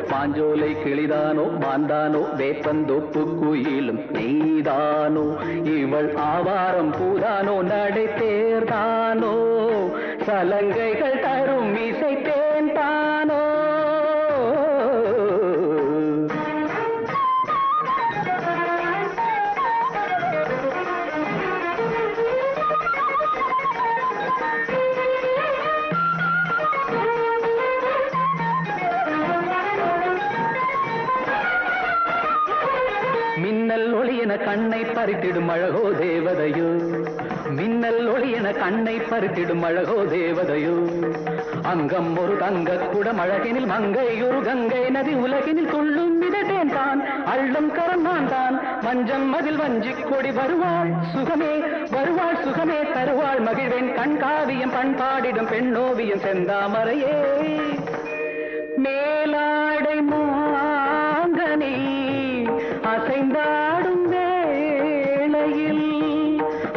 மாஞ்சோலை கிளிதானோ மாந்தானோ வேப்பந்தோப்பு குயிலும் நீதானோ இவள் ஆவாரம் பூதானோ நடை தேர்தானோ சலங்கைகள் தரும் இசை தேன் தானோ மின்னல் ஒளியன கண்ணை பறித்திடும் அழகோ தேவதையோ மின்னல் ஒளியன கண்ணை பறித்திடும் அழகோ தேவதையோ அங்கம் ஒரு தங்க குடம் அழகினில் மங்கை ஒரு கங்கை நதி உலகினில் துள்ளும் மிதட்டேன் தான் அள்ளும் கரந்தான் தான் மஞ்சம் மதில் வஞ்சிக் கொடி வருவாள் சுகமே தருவாள் மகிழ்வேன் கண்காவியம் பண்பாடிடும் பெண்ணோவியம் செந்தாமரையே மேலாடை மாங்கனே அசைந்தாடும் வேளையில்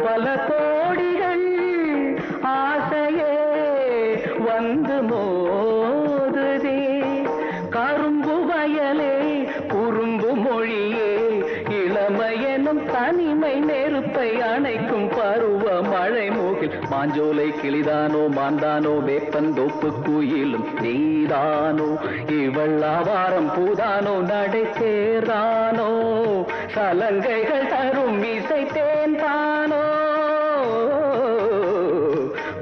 பல கோடிகள் ஆசையே வந்து மோதுதே கரும்பு வயலே குறும்பு மொழியே இளமையெனும் தனிமை நெருப்பை அணைக்கும் பருவ மழை மூகில் மாஞ்சோலை கிளிதானோ மாந்தானோ வேப்பந்தோப்பு குயிலும் நீதானோ இவள் ஆவாரம் பூதானோ நடை தேர்தானோ சலங்கைகள் தரும் இசை தேன் தானோ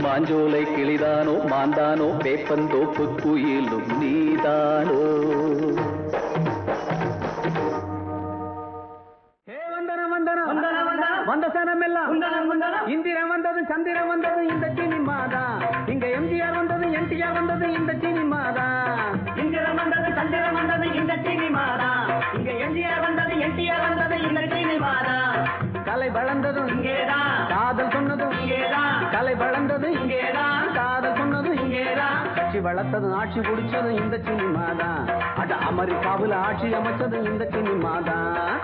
மாஞ்சோலை கிளிதானோ மாந்தானோ வேப்பந்தோப்பு குயிலும் நீதானோ வந்த சனமெல்லாம் இந்திரன் வந்தது சந்திரன் வந்தது இந்த சினிமாதா இங்க எம்ஜிஆர் வந்தது என்டிஆர் வந்தது இந்த சினிமாதா இந்திரன் வந்தது சந்திரன் வந்தது இந்த சினிமாதா இங்க எம்ஜிஆர் வந்தது என்டிஆர் வந்தது இந்த சினிமாதா கலை வளர்ந்ததும் இங்கேதான் காதல் சொன்னதும் இங்கேதான் கலை வளர்ந்தது இங்கேதான் காதல் சொன்னதும் இங்கேதான் கட்சி வளர்த்ததும் ஆட்சி குடிச்சதும் இந்த சினிமாதான் அட அமெரிக்காவில் ஆட்சி அமைச்சதும் இந்த சினிமாதான்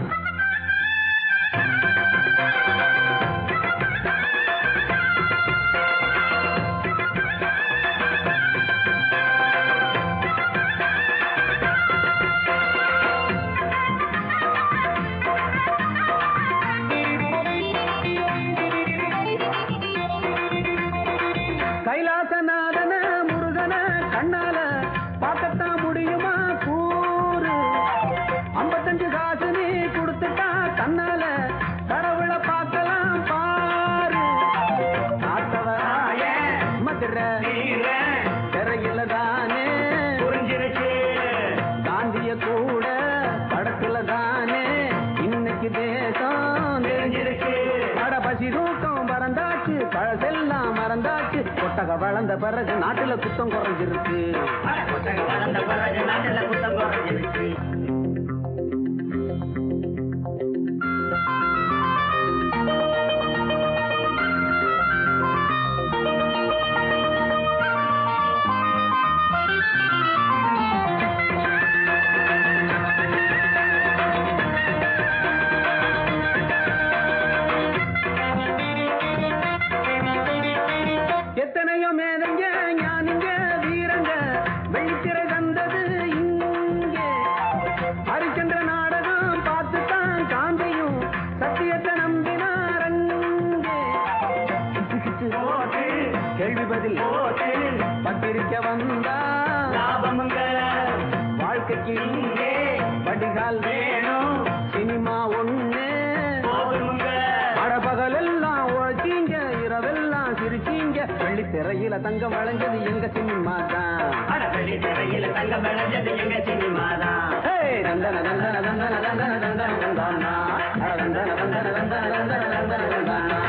பிறகு நாட்டுல குத்தம் குறைஞ்சிருக்கு. வளர்ந்த பிறகு நாட்டுல குத்தம் குறைஞ்சிருக்கு. எத்தனையோ மேதைங்க ஞானிங்க வீரங்க வெள்ளித்திரை தந்தது இங்கே. ஹரிச்சந்திர நாடகம் பார்த்துத்தான் காந்தியும் சத்தியத்தை நம்பினாரங்கே. கேள்வி பதில் பத்திரிக்கை வந்தா லாபமுங்க. வாழ்க்கைக்கு வடிகால் வேணும், சினிமா ஒண்ணு பகலெல்லாம் உழைச்சீங்க, இரவெல்லாம் சிரிச்சீங்க. வெள்ளித்திரையில தங்கம் விளைஞ்சது எங்க சினிமா தான். வெள்ளித்திரையில தங்கம் விளைஞ்சது எங்க சினிமா தான். தந்தன தந்தன தந்தன தந்தன தந்தன தந்தானா, தந்தன தந்தன தந்தன தந்தன தந்தன தந்தானா.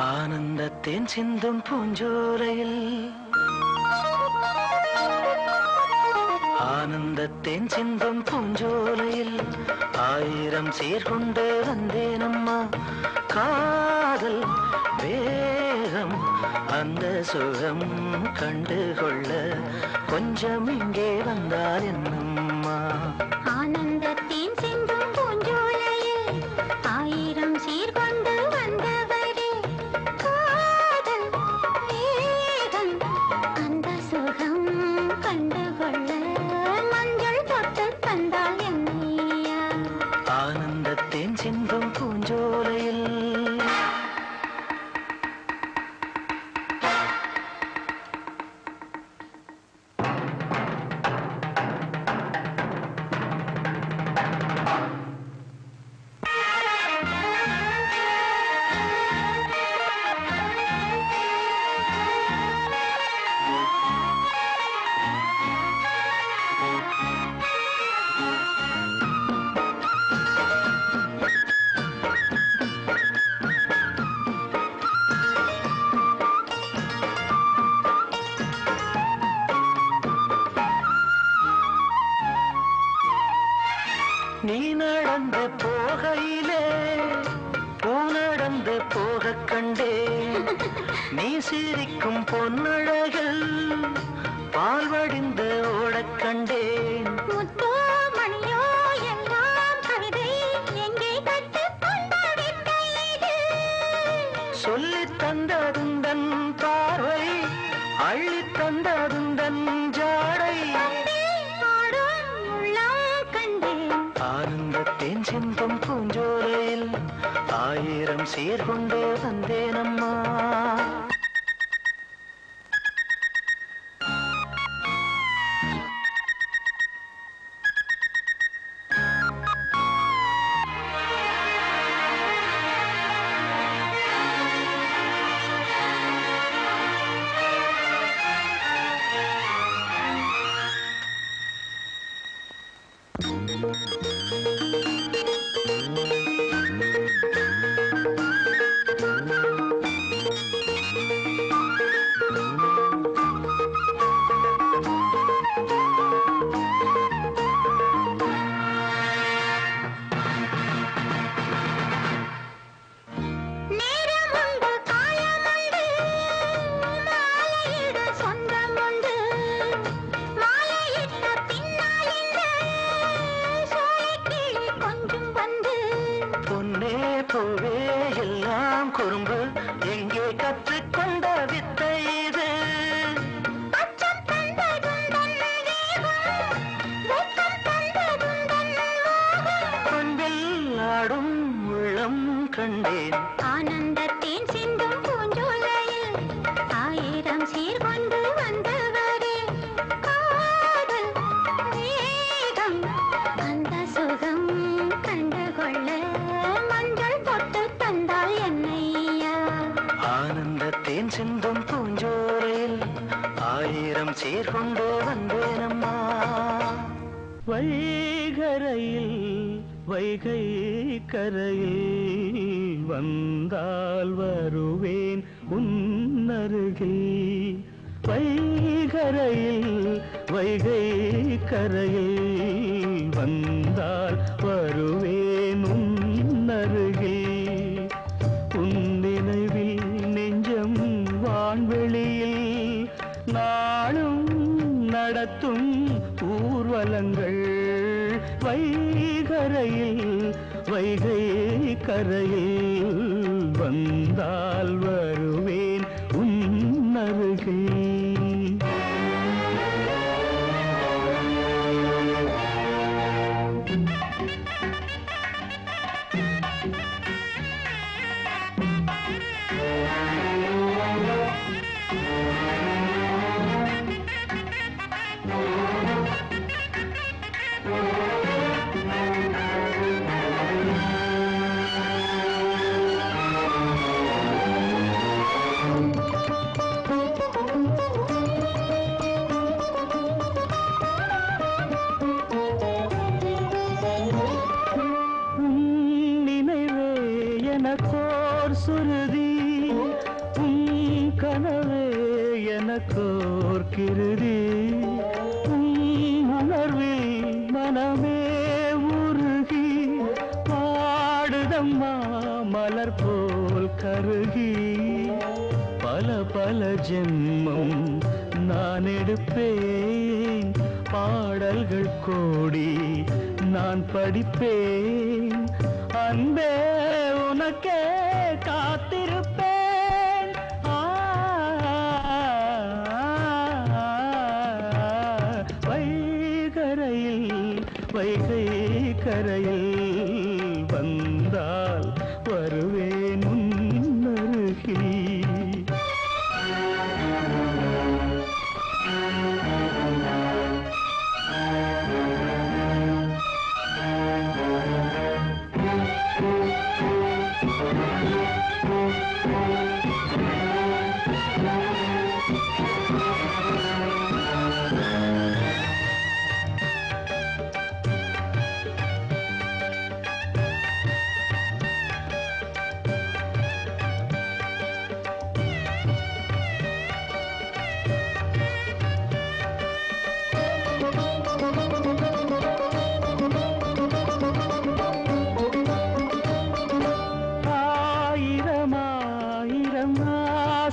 ஆனந்தத்தேன் சிந்தும் பூஞ்சோலையில், ஆனந்தத்தேன் சிந்தும் பூஞ்சோலையில் ஆயிரம் சீர்கொண்டு வந்தேனம்மா. காதல் வேகம் அந்த சுகம் கண்டுகொள்ள கொஞ்சம் இங்கே வந்தால் என்னம்மா. ஆனந்தத்தின் சிந்தும் பூஞ்சோலையில் ஆயிரம் சீர்கொண்டு வந்தவரே, காதல் வேகம் அந்த சுகம் கண்டுகொள்ள மஞ்சள் தொட்டு தந்தால் என்னையா. ஆனந்தத்தேன் சிந்தும் பூஞ்சோலையில். நீ நடந்து போகையிலே பூ நடந்து போக கண்டே. நீ சிரிக்கும் பொன்னழகில் பால் வடிந்து ஓடக் கண்டேன். முத்தோ மணியோ எல்லாம் கவிதை எங்கே கற்றுக்கொண்ட வித்தை இது. சொல்லித் தந்ததுந்தன் பார்வை, அள்ளித் தந்ததுந்தன் ஜாடை. ஆடும் உள்ளம் கண்டேன். ஆனந்தத்தேன் சிந்தும் பூஞ்சோலையில் ஆயிரம் சீர்கொண்டு வந்தேனம்மா. பூவே எல்லாம் குறும்பு எங்கே கற்றுக்கொண்ட வித்தை இது? அச்சம் தந்ததும் தன்னதேகம், வெட்கம் தந்ததும் கண்டேன். ஆனந்தத்தேன் சிந்தும் பூஞ்சோலையில் ஆயிரம் சீர் கொண்டு வந்தவரே காதல் வேகம் அந்த சுகம் கண்டுகொள்ள மஞ்சள் பொட்டு தந்தால் என்னையா. ஆனந்தத்தேன் சிந்தும் பூஞ்சோலையில் ஆயிரம் சீர் கொண்டு வந்தேனம்மா. வைகரையில் வைகை கரையில் வந்தால் வருவேன் உன்னருகில். வைகரையில் வைகை கரையில் வந்தால் வருவேன் உன்னருகில். உன் நினைவில் நெஞ்சம் வான்வெளியில் நாளும் நடத்தும் ஊர்வலங்கள். வைகரையில் வைகை கரையில் வந்தால் வருவேன் உன்னருகில். எனக்கோர் சுருதி உன் கனவே எனக்கோர் கிருதி. உன் உணர்வில் மனமே உருகி பாடுதம்மா மலர் போல் கருகி. பல பல ஜென்மம் நான் எடுப்பேன் பாடல்கள் கோடி நான் படிப்பேன். அன்பே உனக்கே காத்திருப்பேன். வைகரையில் வைகை கரையில் வந்தால் வருவேன் உன்னருகில்.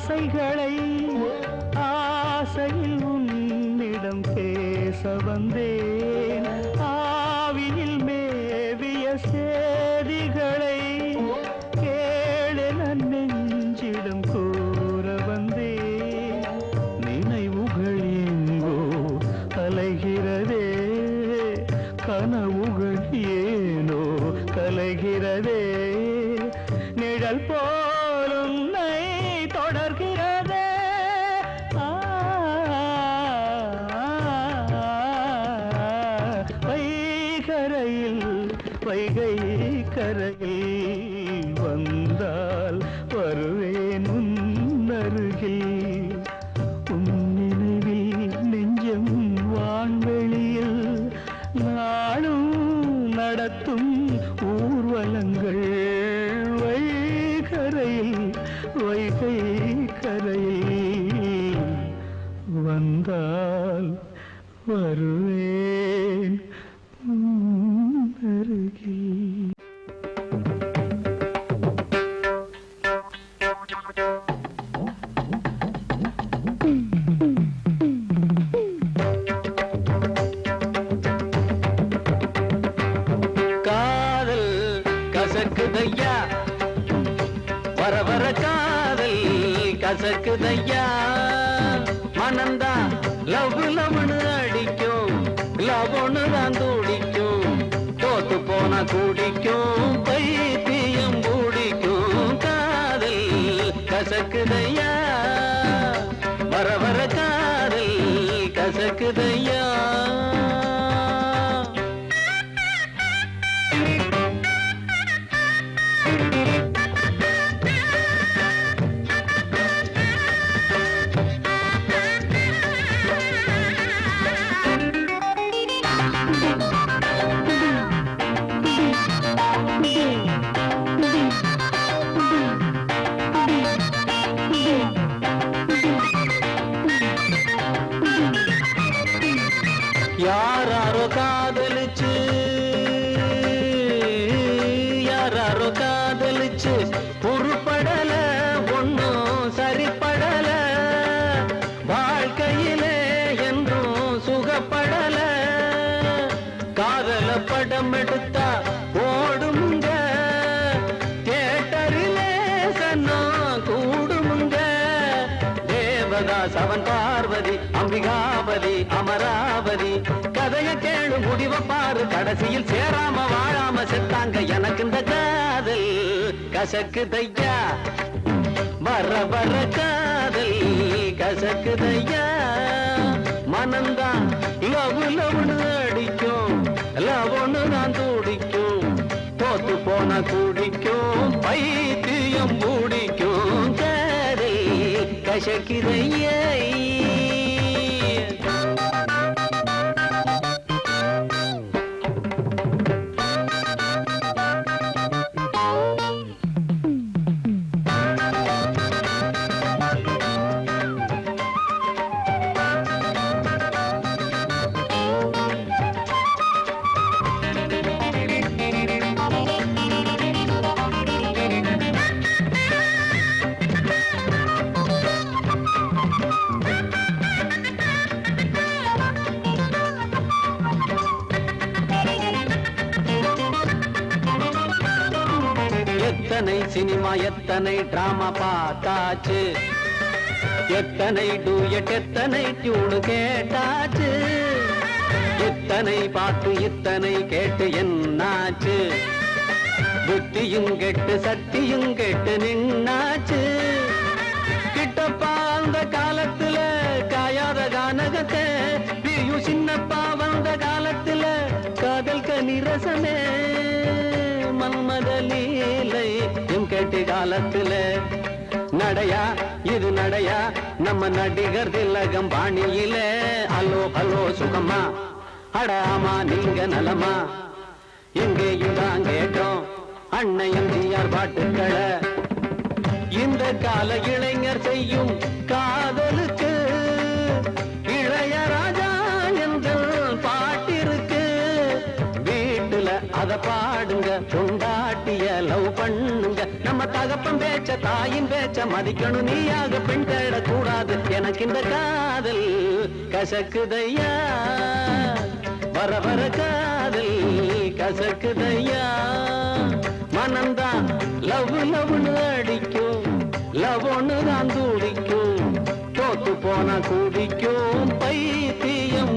ஆசைகளை ஆசையில் உன்னிடம் பேச வந்தேன். ஆவியில் மேவிய சேதிகளை கேளென நெஞ்சிடம் கூற வந்தேன். நினைவுகள் எங்கோ அலைகிறதே கனவுகள் ஏனோ கலைகிறதே. நிழல் போலும் தொடர்கிறதே. வைகரையில் வைகை கரையில் வந்தால் வருவேன் உன்னருகில். உன் நினைவில் நெஞ்சம் வான்வெளியில் நாளும் நடத்தும் ஊர்வலங்கள். வைகரையில் வைகை கரையில் வந்தால் வருவேன் அருகில். காதல் கசக்குதையா வர வர காதல் கசக்குதையா. மனந்தா லவ் லவ்னு அடிக்கும் லவ்னு தான் துடிக்கும். தோத்து போன குடிக்கும் பைத்தியம் பிடிக்கும். கைலாஸ் அவன் பார்வதி அம்பிகாபதி அமராவதி கதைய கேளு முடிவ பாரு கடைசியில் சேராம வாழாம செத்தாங்க எனக்கு இந்த காதல் கசக்குதையா வர வர காதல் கசக்குதையா மனந்தான் லவ் லவ்னு அடிக்கும் லவ்னு நான் துடிக்கும் தோத்து போன குடிக்கும் பைத்தியம் மூடிக்கும் காதல் கசக்குதையா எத்தனை சினிமா எத்தனை டிராமா பார்த்தாச்சு எத்தனை டூயட் எத்தனை டியூனு கேட்டாச்சு இத்தனை பாட்டு இத்தனை கேட்டு என்னாச்சு புத்தியும் கெட்டு சக்தியும் கெட்டு நின்னாச்சு கிட்டப்பா அந்த காலத்துல காயாத கானகத்தை பிரியும் சின்னப்பா வந்த காலத்துல காதல் கனிரசமே மன்மத லீலை எம் கேட்டு காலத்துல நடையா இது நடையா நம்ம நடிகர் திலகம் பாணியில ஹலோ ஹலோ சுகமா அடாமா நீங்க நலமா எங்கேயும் தான் கேட்டோம் அன்னை எம்ஜிஆர் பாட்டுக்களை இந்த கால இளைஞர் செய்யும் காதலுக்கு இளையராஜா என்ற பாட்டிருக்கு வீட்டுல அத பாடுங்க கொண்டாட்டிய லவ் பண்ணுங்க நம்ம தகப்பன் பேச்ச தாயின் பேச்ச மதிக்கணும் நீயாக பெண் தேடக்கூடாது எனக்கு இந்த காதல் கசக்குதையா வர வர காதல் கசக்குதையா மனந்தான் லவ் லவ்னு அடிக்கும் லவ் ஒண்ணு தான் துடிக்கும் தோத்து போன குடிக்கும் பைத்தியம்